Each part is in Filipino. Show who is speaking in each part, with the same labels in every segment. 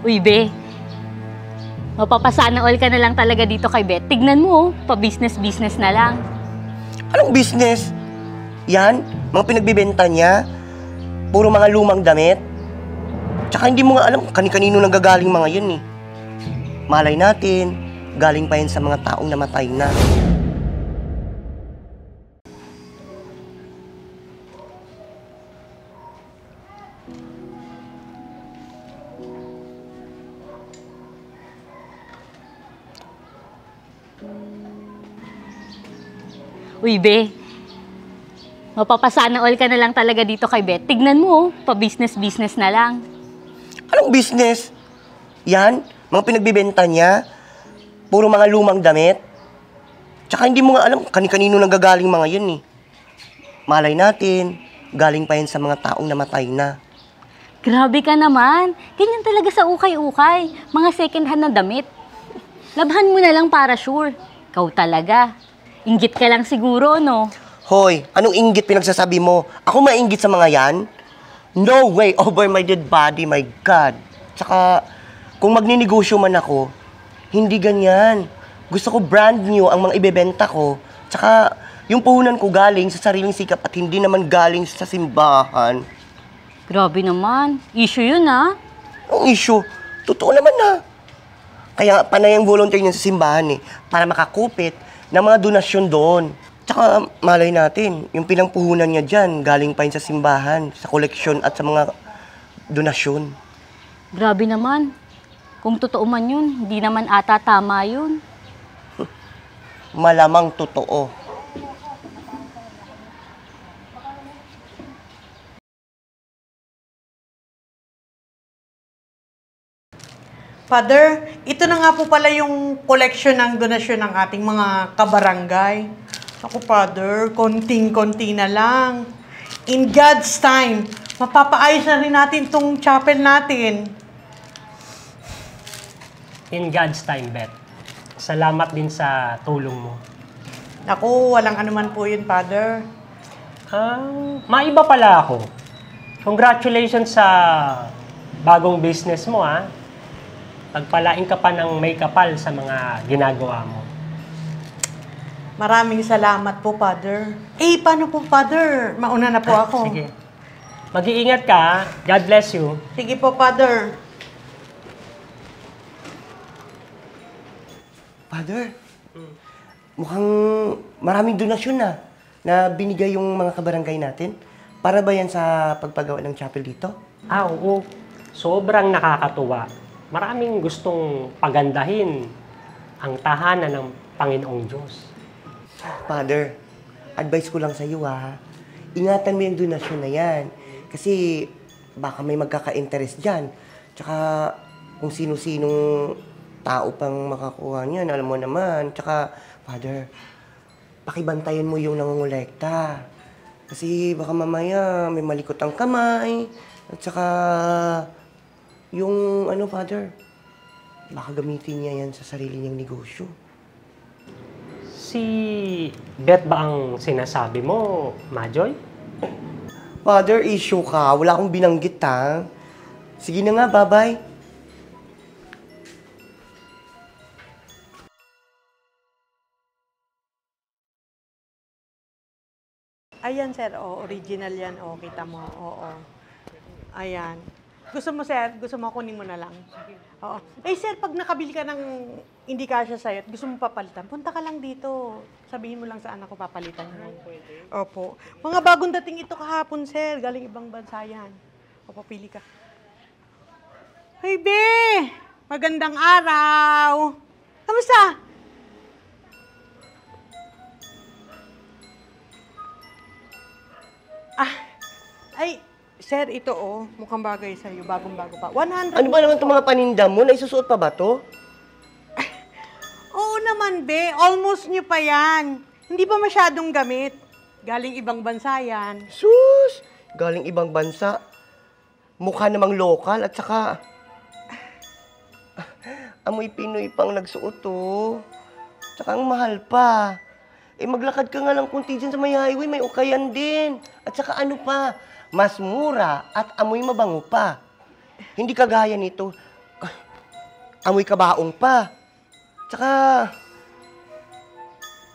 Speaker 1: Uy, be. Mapapasana all ka na lang talaga dito kay Bet. Tignan mo, pa-business-business na lang.
Speaker 2: Anong business? Yan, mga pinagbibenta niya. Puro mga lumang damit. Tsaka hindi mo nga alam kung kani-kanino nanggagaling mga yun eh. Malay natin, galing pa yan sa mga taong namatay na.
Speaker 1: Uy, be. Mapapasana all ka na lang talaga dito kay Bet. Tignan mo, pa-business-business na lang.
Speaker 2: Anong business? Yan, mga pinagbibenta niya. Puro mga lumang damit. Tsaka hindi mo nga alam kung kani-kanino nanggagaling mga yun eh. Malay natin, galing pa yan sa mga taong namatay na.
Speaker 1: Grabe ka naman. Ganyan talaga sa ukay-ukay. Mga second hand na damit. Labhan mo na lang para sure. Ikaw talaga. Inggit ka lang siguro, no?
Speaker 2: Hoy, anong inggit pinagsasabi mo? Ako mainggit sa mga yan? No way, over my dead body, my God. Tsaka, kung magninegosyo man ako, hindi ganyan. Gusto ko brand new ang mga ibebenta ko. Tsaka, yung puhunan ko galing sa sariling sikap at hindi naman galing sa simbahan.
Speaker 1: Grabe naman. Issue yun, ha?
Speaker 2: Ang issue, totoo naman na. Kaya panay ang volunteer niya sa simbahan eh, para makakupit ng mga donasyon doon. Tsaka malay natin, yung pinangpuhunan niya dyan, galing pa yun sa simbahan, sa koleksyon at sa mga donasyon.
Speaker 1: Grabe naman. Kung totoo man yun, hindi naman ata tama yun.
Speaker 2: Malamang totoo.
Speaker 3: Father, ito na nga po pala yung collection ng donasyon ng ating mga kabarangay. Ako, Father, konting-konti na lang. In God's time, mapapaayos na rin natin tong chapel natin.
Speaker 4: In God's time, Beth. Salamat din sa tulong mo.
Speaker 3: Ako, walang anuman po yun, Father.
Speaker 4: Maiba pala ako. Congratulations sa bagong business mo, ha? Pagpalain ka pa ng may kapal sa mga ginagawa mo.
Speaker 3: Maraming salamat po, Father. Eh, paano po, Father? Mauna na po ako.
Speaker 4: Sige. Mag-iingat ka, ha? God bless you.
Speaker 3: Sige po, Father.
Speaker 2: Father, mukhang maraming donasyon na binigay yung mga kabarangay natin. Para ba yan sa pagpagawa ng chapel dito?
Speaker 4: Oo. Sobrang nakakatuwa. Maraming gustong pagandahin ang tahanan ng Panginoong Diyos.
Speaker 2: Father, advice ko lang sa iyo ingatan mo yung donasyon na yan. Kasi baka may magkaka-interest dyan. Tsaka kung sino-sinong tao pang makakuha niyan, alam mo naman. Tsaka, Father, pakibantayan mo yung nangungulekta. Kasi baka mamaya may malikot ang kamay. At tsaka, yung Father, baka gamitin niya yan sa sarili niyang negosyo.
Speaker 4: Si Beth ba ang sinasabi mo, Majoy?
Speaker 2: Father, issue ka. Wala akong binanggit, ha? Sige na nga, bye-bye.
Speaker 3: Ayan, sir. Oh, original yan. Oh, kita mo. Oo. Ayan. Gusto mo, sir? Gusto mo, kunin mo na lang. Oo. Eh, sir, pag nakabili ka ng hindi kasya sa'yo at gusto mo papalitan, punta ka lang dito. Sabihin mo lang sa anak ko, papalitan mo. Opo. Mga bagong dating ito kahapon, sir. Galing ibang bansa yan. O, papili ka. Hey, be! Magandang araw! Kamusta? Ay, sir, ito mukhang bagay sa'yo, bagong-bago pa. 100.
Speaker 2: Ano ba naman itong mga paninda mo? Naisusuot pa ba to?
Speaker 3: Oo naman, be. Almost new pa yan. Hindi pa masyadong gamit. Galing ibang bansa yan.
Speaker 2: Sus! Galing ibang bansa. Mukha namang lokal at saka... amoy Pinoy pang nagsuot to. Tsaka ang mahal pa. Eh maglakad ka nga lang kunti dyan sa may highway, may ukayan din. At saka mas mura at amoy mabango pa. Hindi kagaya nito, Amoy kabaong pa. Tsaka,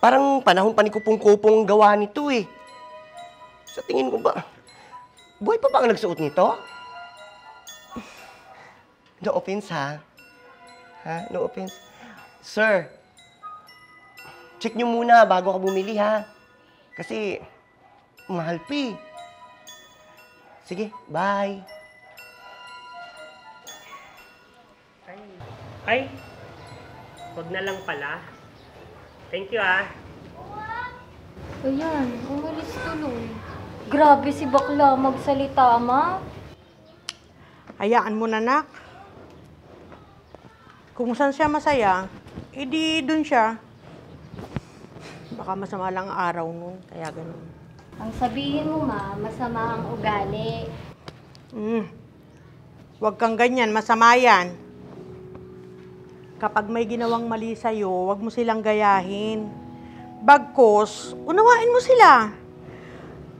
Speaker 2: parang panahon pa ni Kupong-Kupong gawa nito eh. Sa tingin ko ba, buhay pa ba ang nagsuot nito? No offense ha? Ha? No offense. Sir, check nyo muna bago ka bumili ha. Kasi, mahal pa eh. Sige, bye.
Speaker 4: Ay, wag na lang pala. Thank you ah.
Speaker 1: Ayan, umalis tuloy. Grabe si bakla magsalita, ma.
Speaker 3: Hayaan mo na, nak. Kung saan siya masaya, edi dun siya. Baka masama lang ang araw nun, kaya ganun.
Speaker 1: Ang sabihin mo, ma, masama ang ugali.
Speaker 3: Huwag kang ganyan, masama yan. Kapag may ginawang mali sa'yo, huwag mo silang gayahin. Bagkus, unawain mo sila.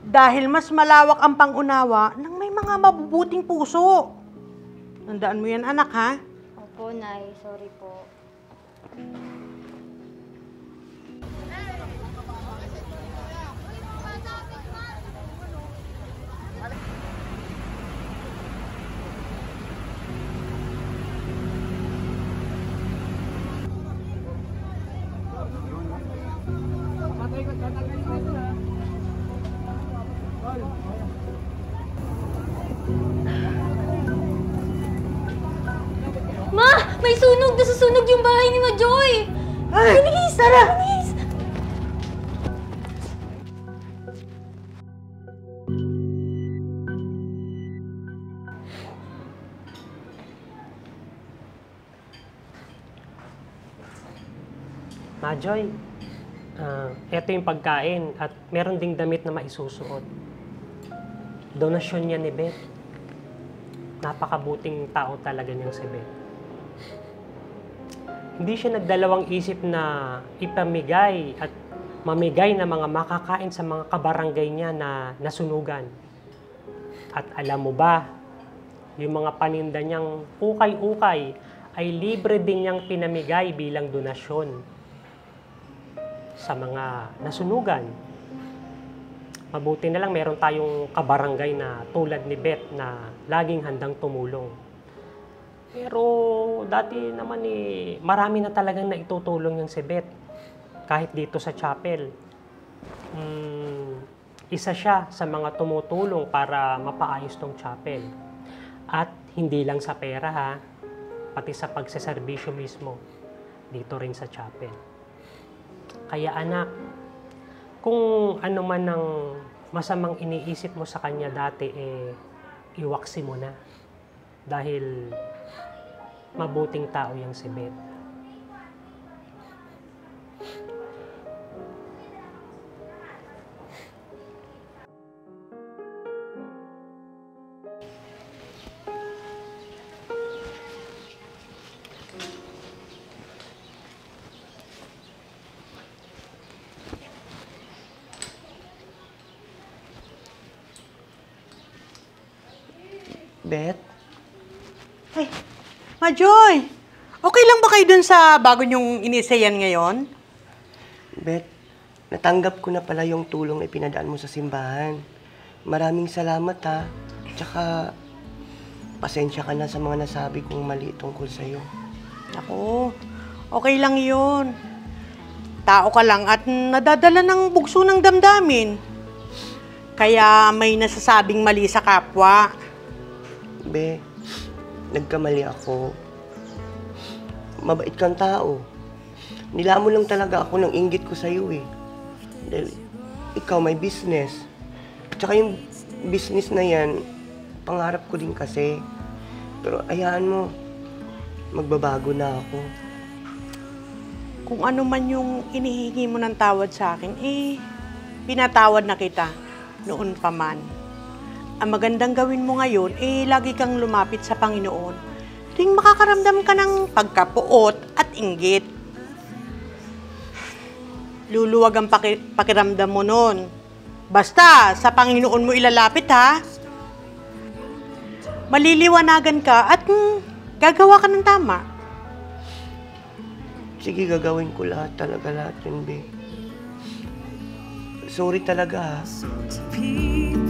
Speaker 3: Dahil mas malawak ang pangunawa ng may mga mabubuting puso. Tandaan mo yan, anak, ha?
Speaker 1: Opo, Nay. Sorry po. Ma! May sunog! Nasusunog yung bahay ni Majoy!
Speaker 3: Ay,
Speaker 1: Bilis!
Speaker 3: Tara!
Speaker 1: Bilis!
Speaker 4: Majoy, eto yung pagkain at meron ding damit na maisusuot. Donasyon niya ni Beth. Napakabuting tao talaga niyang si Beth. Hindi siya nagdalawang isip na ipamigay at mamigay ng mga makakain sa mga kabarangay niya na nasunugan. At alam mo ba, yung mga paninda niyang ukay-ukay ay libre din niyang pinamigay bilang donasyon sa mga nasunugan. Mabuti na lang meron tayong kabarangay na tulad ni Beth na laging handang tumulong. Pero dati naman marami na talagang naitutulong yung si Beth. Kahit dito sa chapel. Isa siya sa mga tumutulong para mapaayos tong chapel. At hindi lang sa pera ha, pati sa pagseserbisyo mismo dito rin sa chapel. Kaya anak, kung ano man ang masamang iniisip mo sa kanya dati, iwaksi mo na. Dahil mabuting tao yung si Beth.
Speaker 2: Beth?
Speaker 3: Ay, Majoy! Okay lang ba kayo dun sa bago niyong inisayan ngayon?
Speaker 2: Beth, natanggap ko na pala yung tulong na ipinadaan mo sa simbahan. Maraming salamat ha. Tsaka, pasensya ka na sa mga nasabi kong mali tungkol sa'yo.
Speaker 3: Ako, okay lang yun. Tao ka lang at nadadala ng bugso ng damdamin. Kaya may nasasabing mali sa kapwa.
Speaker 2: Be, nagkamali ako. Mabait kang tao. Nilamon lang talaga ako ng inggit ko sa'yo eh. Dahil ikaw may business. Tsaka yung business na yan, pangarap ko din kasi. Pero ayaan mo, magbabago na ako.
Speaker 3: Kung ano man yung inihingi mo ng tawad sa akin, pinatawad na kita noon pa man. Ang magandang gawin mo ngayon, lagi kang lumapit sa Panginoon. Tuwing makakaramdam ka ng pagkapuot at inggit. Luluwag ang pakiramdam mo noon. Basta, sa Panginoon mo ilalapit ha. Maliliwanagan ka at gagawa ka ng tama.
Speaker 2: Sige, gagawin ko lahat yun, be. Sorry talaga, ha.
Speaker 5: people